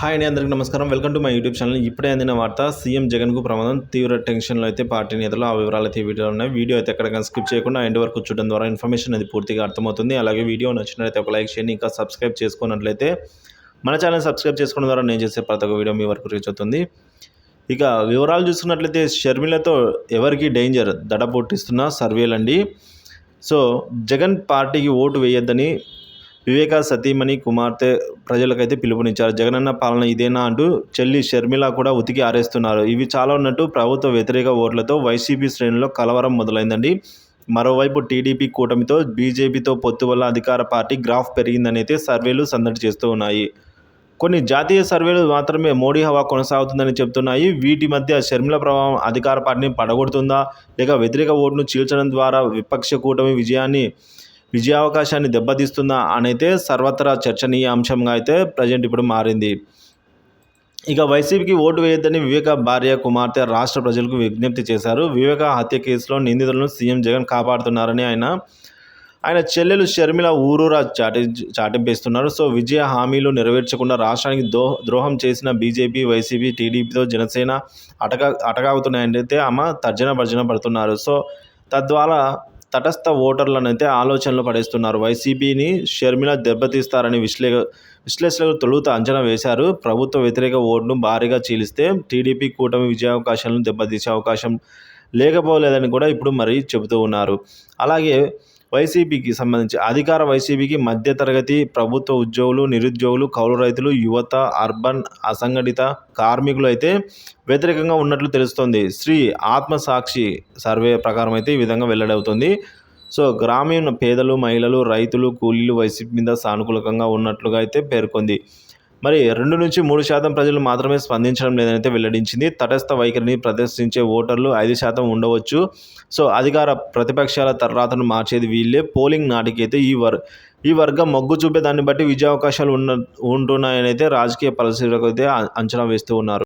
Hi అండి, అందరికీ నమస్కారం. Welcome to my YouTube channel. ఇప్పుడే అందిన వార్త, సీఎం జగన్కు ప్రమాదం, తీవ్ర టెన్షన్లో అయితే పార్టీ నేతలు. ఆ వివరాలు అయితే వీడియోలో ఉన్నాయి. వీడియో అయితే ఎక్కడ స్కిప్ చేయకుండా ఎండ్ వరకు చూడడం ద్వారా ఇన్ఫర్మేషన్ అది పూర్తిగా అర్థమవుతుంది. అలాగే వీడియో నచ్చినట్లయితే ఒక లైక్ చేయండి. ఇంకా సబ్స్క్రైబ్ చేసుకున్నట్లయితే మన ఛానల్ సబ్స్క్రైబ్ చేసుకోవడం ద్వారా నేను చేసే ప్రతి ఒక్క వీడియో మీ వరకు రీచ్ అవుతుంది. ఇక వివరాలు చూసుకున్నట్లయితే షర్మిలతో ఎవరికి డేంజర్, దడ పొట్టిస్తున్న సర్వేలండి. సో జగన్ పార్టీకి ఓటు వేయొద్దని వివేకా సతీమణి కుమార్తె ప్రజలకైతే పిలుపునిచ్చారు. జగనన్న పాలన ఇదేనా అంటూ చెల్లి షర్మిల కూడా ఉతికి ఆరేస్తున్నారు. ఇవి చాలా ఉన్నట్టు ప్రభుత్వ వ్యతిరేక ఓట్లతో వైసీపీ శ్రేణుల్లో కలవరం మొదలైందండి. మరోవైపు టీడీపీ కూటమితో బీజేపీతో పొత్తు వల్ల అధికార పార్టీ గ్రాఫ్ పెరిగిందని అయితే సర్వేలు సందడి చేస్తూ ఉన్నాయి. కొన్ని జాతీయ సర్వేలు మాత్రమే మోడీ హవా కొనసాగుతుందని చెబుతున్నాయి. వీటి మధ్య షర్మిల ప్రభావం అధికార పార్టీని పడగొడుతుందా, లేక వ్యతిరేక ఓటును చీల్చడం ద్వారా విపక్ష కూటమి విజయావకాశాన్ని దెబ్బతీస్తుందా అనైతే సర్వత్రా చర్చనీయాంశంగా అయితే ప్రజెంట్ ఇప్పుడు మారింది. ఇక వైసీపీకి ఓటు వేయొద్దని వివేక భార్య కుమార్తె రాష్ట్ర ప్రజలకు విజ్ఞప్తి చేశారు. వివేక హత్య కేసులో నిందితులను సీఎం జగన్ కాపాడుతున్నారని ఆయన చెల్లెలు షర్మిల ఊరూరా చాటింపేస్తున్నారు. సో విజయ హామీలు నెరవేర్చకుండా రాష్ట్రానికి ద్రోహం చేసిన బీజేపీ, వైసీపీ, టీడీపీతో జనసేన అటకాగుతున్నాయంటే ఆమె తర్జన భర్జన పడుతున్నారు. సో తద్వారా తటస్థ ఓటర్లను అయితే ఆలోచనలు పడేస్తున్నారు. వైసీపీని షర్మిల దెబ్బతీస్తారని విశ్లేషకులు తొలుత అంచనా వేశారు. ప్రభుత్వ వ్యతిరేక ఓటును భారీగా చీలిస్తే టీడీపీ కూటమి విజయావకాశాలను దెబ్బతీసే అవకాశం లేకపోలేదని కూడా ఇప్పుడు మరీ చెబుతూ ఉన్నారు. అలాగే వైసీపీకి సంబంధించి అధికార వైసీపీకి మధ్యతరగతి, ప్రభుత్వ ఉద్యోగులు, నిరుద్యోగులు, కౌలు రైతులు, యువత, అర్బన్, అసంఘటిత కార్మికులు అయితే వ్యతిరేకంగా ఉన్నట్లు తెలుస్తోంది. శ్రీ ఆత్మసాక్షి సర్వే ప్రకారం అయితే ఈ విధంగా వెల్లడవుతుంది. సో గ్రామీణ పేదలు, మహిళలు, రైతులు, కూలీలు వైసీపీ మీద సానుకూలంగా ఉన్నట్లుగా అయితే పేర్కొంది. మరి 2-3% ప్రజలు మాత్రమే స్పందించడం లేదని అయితే వెల్లడించింది. తటస్థ వైఖరిని ప్రదర్శించే ఓటర్లు 5% ఉండవచ్చు. సో అధికార ప్రతిపక్షాల తర్రాతను మార్చేది వీళ్ళే. పోలింగ్ నాటికైతే ఈ వర్గం మొగ్గు చూపే దాన్ని బట్టి విజయావకాశాలు ఉంటున్నాయని అయితే రాజకీయ పరిశీలకులు అయితే అంచనా వేస్తూ ఉన్నారు.